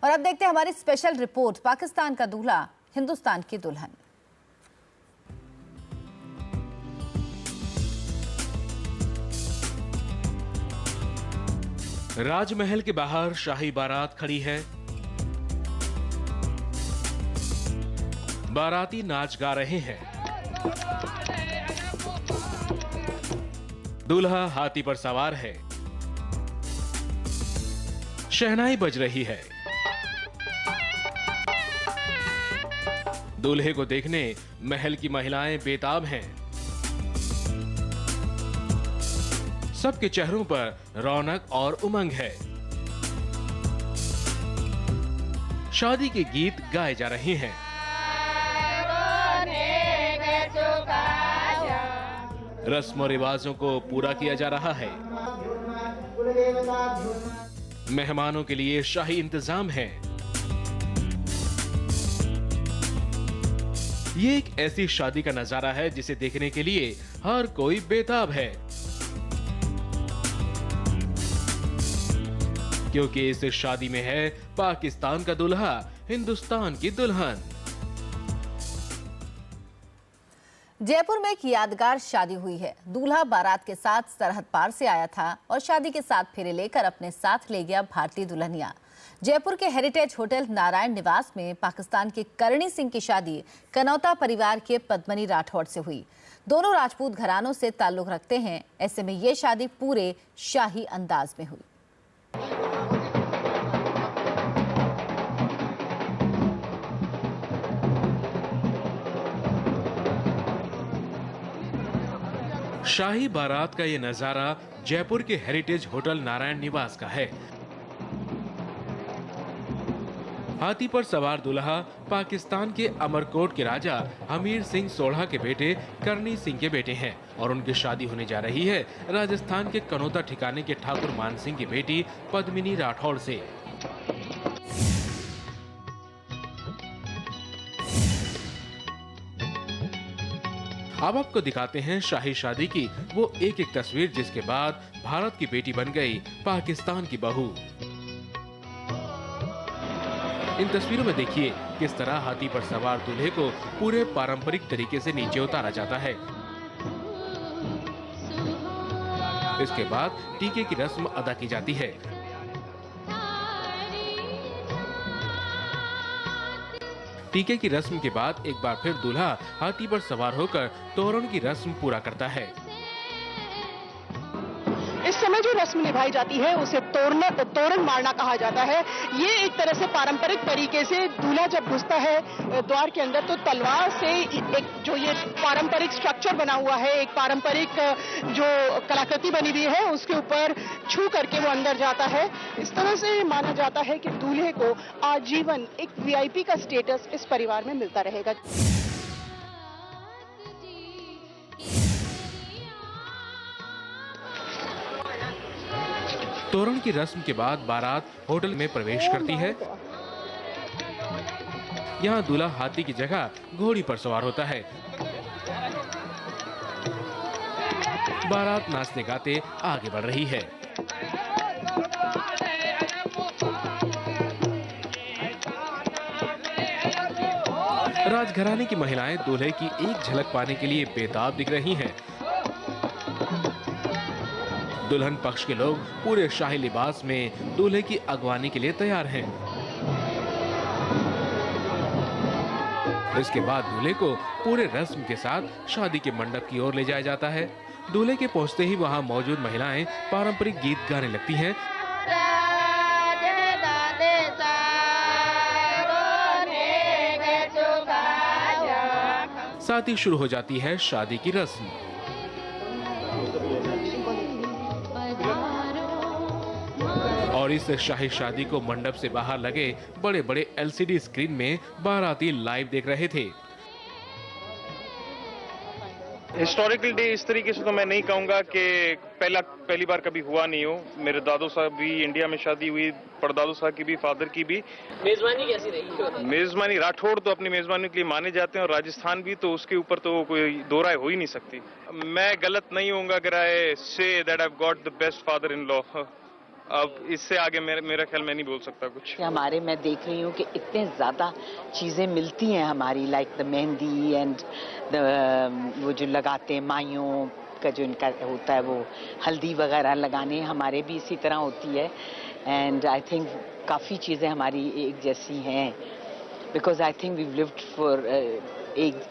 और अब देखते हैं हमारी स्पेशल रिपोर्ट, पाकिस्तान का दूल्हा हिंदुस्तान की दुल्हन। राजमहल के बाहर शाही बारात खड़ी है। बाराती नाच गा रहे हैं। दूल्हा हाथी पर सवार है। शहनाई बज रही है। दूल्हे को देखने महल की महिलाएं बेताब हैं। सबके चेहरों पर रौनक और उमंग है। शादी के गीत गाए जा रहे हैं। रस्म और रिवाजों को पूरा किया जा रहा है। मेहमानों के लिए शाही इंतजाम है। ये एक ऐसी शादी का नजारा है जिसे देखने के लिए हर कोई बेताब है, क्योंकि इस शादी में है पाकिस्तान का दूल्हा हिंदुस्तान की दुल्हन। जयपुर में एक यादगार शादी हुई है। दूल्हा बारात के साथ सरहद पार से आया था और शादी के साथ फेरे लेकर अपने साथ ले गया भारतीय दुल्हनिया। जयपुर के हेरिटेज होटल नारायण निवास में पाकिस्तान के करणी सिंह की शादी कनौता परिवार के पद्मनी राठौड़ से हुई। दोनों राजपूत घरानों से ताल्लुक रखते हैं, ऐसे में ये शादी पूरे शाही अंदाज में हुई। शाही बारात का ये नजारा जयपुर के हेरिटेज होटल नारायण निवास का है। हाथी पर सवार दूल्हा पाकिस्तान के अमरकोट के राजा हमीर सिंह सोढ़ा के बेटे करणी सिंह के बेटे हैं और उनकी शादी होने जा रही है राजस्थान के कनौता ठिकाने के ठाकुर मान सिंह की बेटी पद्मिनी राठौड़ से। अब आपको दिखाते हैं शाही शादी की वो एक एक तस्वीर, जिसके बाद भारत की बेटी बन गई पाकिस्तान की बहू। इन तस्वीरों में देखिए किस तरह हाथी पर सवार दूल्हे को पूरे पारंपरिक तरीके से नीचे उतारा जाता है। इसके बाद टीके की रस्म अदा की जाती है। टीके की रस्म के बाद एक बार फिर दूल्हा हाथी पर सवार होकर तोरण की रस्म पूरा करता है। इस समय जो रस्म निभाई जाती है उसे तोरण मारना कहा जाता है। ये एक तरह से पारंपरिक तरीके से दूल्हा जब घुसता है द्वार के अंदर तो तलवार से एक जो ये पारंपरिक स्ट्रक्चर बना हुआ है, एक पारंपरिक जो कलाकृति बनी हुई है उसके ऊपर छू करके वो अंदर जाता है। इस तरह से माना जाता है कि दूल्हे को आजीवन एक वीआईपी का स्टेटस इस परिवार में मिलता रहेगा। तोरण की रस्म के बाद बारात होटल में प्रवेश करती है। यहाँ दूल्हा हाथी की जगह घोड़ी पर सवार होता है। बारात नाचते गाते आगे बढ़ रही है। राजघराने की महिलाएं दूल्हे की एक झलक पाने के लिए बेताब दिख रही हैं। दुल्हन पक्ष के लोग पूरे शाही लिबास में दूल्हे की अगवानी के लिए तैयार हैं। इसके बाद दूल्हे को पूरे रस्म के साथ शादी के मंडप की ओर ले जाया जाता है। दूल्हे के पहुंचते ही वहां मौजूद महिलाएं पारंपरिक गीत गाने लगती हैं। साथ ही शुरू हो जाती है शादी की रस्म। और इस शाही शादी को मंडप से बाहर लगे बड़े बड़े एलसीडी स्क्रीन में बाराती लाइव देख रहे थे। हिस्टोरिकल डे इस तरीके से तो मैं नहीं कहूंगा कि पहली बार कभी हुआ नहीं हो। मेरे दादो साहब भी इंडिया में शादी हुई, परदादो साहब की भी, फादर की भी। मेजबानी कैसी रही? मेजबानी राठौड़ तो अपनी मेजबानी के लिए माने जाते हैं और राजस्थान भी, तो उसके ऊपर तो कोई दो राय हो ही नहीं सकती। मैं गलत नहीं होऊंगा अगर I say that I have got the best father in law अब इससे आगे मेरा ख्याल मैं नहीं बोल सकता कुछ। हमारे मैं देख रही हूँ कि इतने ज़्यादा चीज़ें मिलती हैं हमारी, लाइक द मेहंदी एंड वो जो लगाते हैं माइयों का जो इनका होता है, वो हल्दी वगैरह लगाने हमारे भी इसी तरह होती है। एंड आई थिंक काफ़ी चीज़ें हमारी एक जैसी हैं, because I think we lived for एक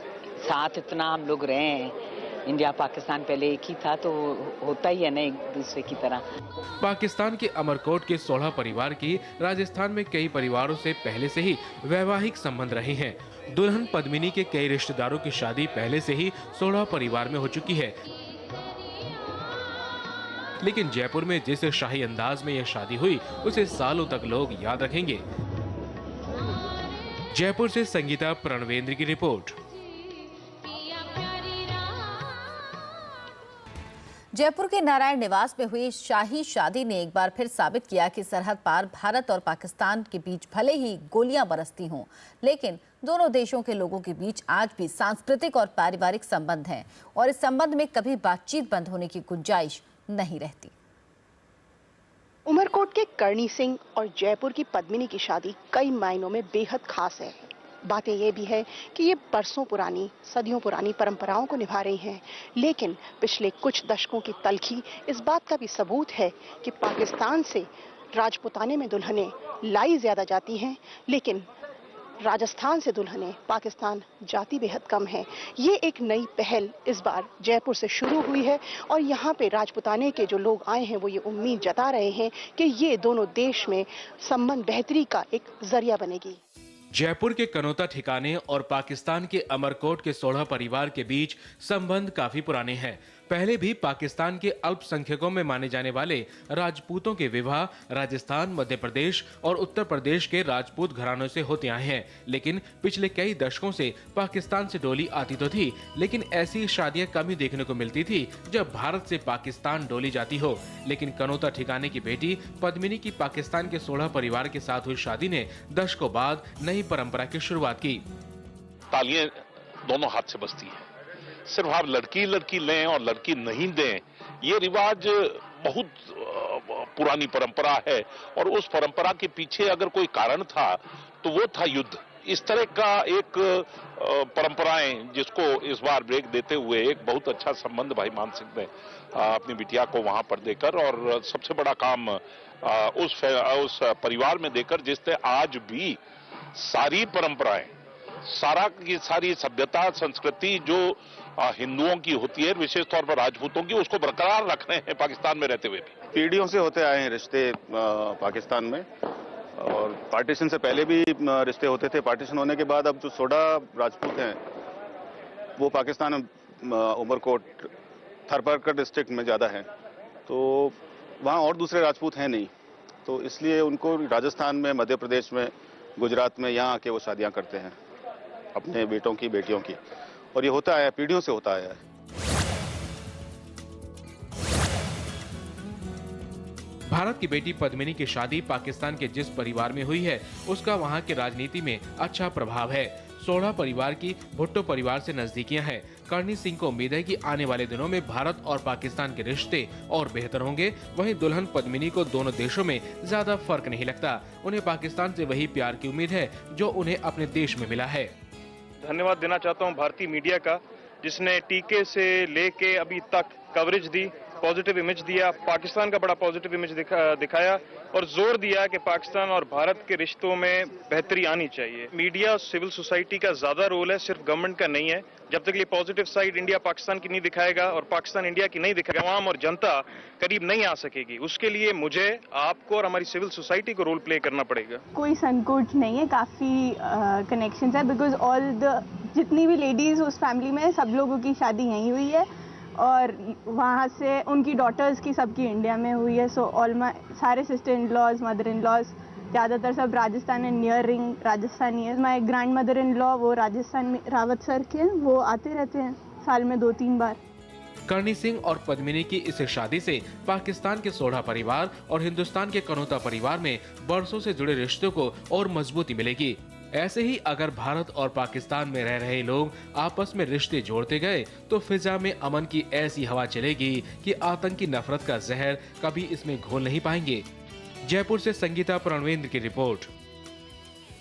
साथ इतना हम लोग रहे हैं। इंडिया पाकिस्तान पहले एक ही था, तो होता ही है ना एक दूसरे की तरह। पाकिस्तान के अमरकोट के सोढ़ा परिवार की राजस्थान में कई परिवारों से पहले से ही वैवाहिक संबंध रहे हैं। दुल्हन पद्मिनी के कई रिश्तेदारों की शादी पहले से ही सोढ़ा परिवार में हो चुकी है, लेकिन जयपुर में जिस शाही अंदाज में यह शादी हुई उसे सालों तक लोग याद रखेंगे। जयपुर से संगीता प्रणवेंद्र की रिपोर्ट। जयपुर के नारायण निवास में हुई शाही शादी ने एक बार फिर साबित किया कि सरहद पार भारत और पाकिस्तान के बीच भले ही गोलियां बरसती हों, लेकिन दोनों देशों के लोगों के बीच आज भी सांस्कृतिक और पारिवारिक संबंध हैं और इस संबंध में कभी बातचीत बंद होने की गुंजाइश नहीं रहती। उमरकोट के करणी सिंह और जयपुर की पद्मिनी की शादी कई मायनों में बेहद खास है। बातें ये भी है कि ये बरसों पुरानी, सदियों पुरानी परंपराओं को निभा रही हैं, लेकिन पिछले कुछ दशकों की तलखी इस बात का भी सबूत है कि पाकिस्तान से राजपुताने में दुल्हनें लाई ज्यादा जाती हैं, लेकिन राजस्थान से दुल्हनें पाकिस्तान जाती बेहद कम है। ये एक नई पहल इस बार जयपुर से शुरू हुई है और यहाँ पे राजपुताने के जो लोग आए हैं वो ये उम्मीद जता रहे हैं कि ये दोनों देश में संबंध बेहतरी का एक जरिया बनेगी। जयपुर के कनौता ठिकाने और पाकिस्तान के अमरकोट के सोढ़ा परिवार के बीच संबंध काफी पुराने हैं। पहले भी पाकिस्तान के अल्पसंख्यकों में माने जाने वाले राजपूतों के विवाह राजस्थान, मध्य प्रदेश और उत्तर प्रदेश के राजपूत घरानों से होते आए हैं, लेकिन पिछले कई दशकों से पाकिस्तान से डोली आती तो थी, लेकिन ऐसी शादियां कम ही देखने को मिलती थी जब भारत से पाकिस्तान डोली जाती हो। लेकिन कनौता ठिकाने की बेटी पद्मिनी की पाकिस्तान के सोढ़ा परिवार के साथ हुई शादी ने दशकों बाद नई परंपरा की शुरुआत की। तालियां दोनों हाथ से बजती है। सिर्फ आप लड़की लें और लड़की नहीं दें, ये रिवाज बहुत पुरानी परंपरा है और उस परंपरा के पीछे अगर कोई कारण था तो वो था युद्ध। इस तरह का एक परंपराएं जिसको इस बार ब्रेक देते हुए एक बहुत अच्छा संबंध भाई मान सिंह ने अपनी बिटिया को वहां पर देकर, और सबसे बड़ा काम उस परिवार में देकर जिसने आज भी सारी परंपराएं, सारी सभ्यता संस्कृति जो हिंदुओं की होती है, विशेष तौर पर राजपूतों की, उसको बरकरार रख रहे हैं पाकिस्तान में रहते हुए भी। पीढ़ियों से होते आए हैं रिश्ते पाकिस्तान में, और पार्टीशन से पहले भी रिश्ते होते थे। पार्टीशन होने के बाद अब जो सोढ़ा राजपूत हैं वो पाकिस्तान उमरकोट थरपरकर डिस्ट्रिक्ट में ज़्यादा है, तो वहाँ और दूसरे राजपूत हैं नहीं, तो इसलिए उनको राजस्थान में, मध्य प्रदेश में, गुजरात में यहाँ आके वो शादियाँ करते हैं अपने बेटों की, बेटियों की, और ये होता है, पीढ़ियों से होता आया है। भारत की बेटी पद्मिनी की शादी पाकिस्तान के जिस परिवार में हुई है उसका वहां की राजनीति में अच्छा प्रभाव है। सोढ़ा परिवार की भुट्टो परिवार से नजदीकियां हैं। करणी सिंह को उम्मीद है कि आने वाले दिनों में भारत और पाकिस्तान के रिश्ते और बेहतर होंगे। वहीं दुल्हन पद्मिनी को दोनों देशों में ज्यादा फर्क नहीं लगता। उन्हें पाकिस्तान से वही प्यार की उम्मीद है जो उन्हें अपने देश में मिला है। धन्यवाद देना चाहता हूं भारतीय मीडिया का, जिसने टीके से लेके अभी तक कवरेज दी, पॉजिटिव इमेज दिया, पाकिस्तान का बड़ा पॉजिटिव इमेज दिखाया और जोर दिया कि पाकिस्तान और भारत के रिश्तों में बेहतरी आनी चाहिए। मीडिया, सिविल सोसाइटी का ज्यादा रोल है, सिर्फ गवर्नमेंट का नहीं है। जब तक ये पॉजिटिव साइड इंडिया पाकिस्तान की नहीं दिखाएगा और पाकिस्तान इंडिया की नहीं दिखाएगा, आवाम और जनता करीब नहीं आ सकेगी। उसके लिए मुझे, आपको और हमारी सिविल सोसाइटी को रोल प्ले करना पड़ेगा। कोई संकोच नहीं है, काफी कनेक्शंस है, बिकॉज जितनी भी लेडीज उस फैमिली में, सब लोगों की शादी यहीं हुई है और वहाँ से उनकी डॉटर्स की सबकी इंडिया में हुई है। सो सारे sister in laws, mother in laws ज़्यादातर सब राजस्थान एंड नियरिंग राजस्थानी है। My grand mother in law वो राजस्थान में रावत सर के, वो आते रहते हैं साल में 2-3 बार। करणी सिंह और पद्मिनी की इस शादी से पाकिस्तान के सोढ़ा परिवार और हिंदुस्तान के कनौता परिवार में बरसों से जुड़े रिश्तों को और मजबूती मिलेगी। ऐसे ही अगर भारत और पाकिस्तान में रह रहे लोग आपस में रिश्ते जोड़ते गए तो फिजा में अमन की ऐसी हवा चलेगी कि आतंकी नफरत का जहर कभी इसमें घोल नहीं पाएंगे। जयपुर से संगीता प्रणवेंद्र की रिपोर्ट।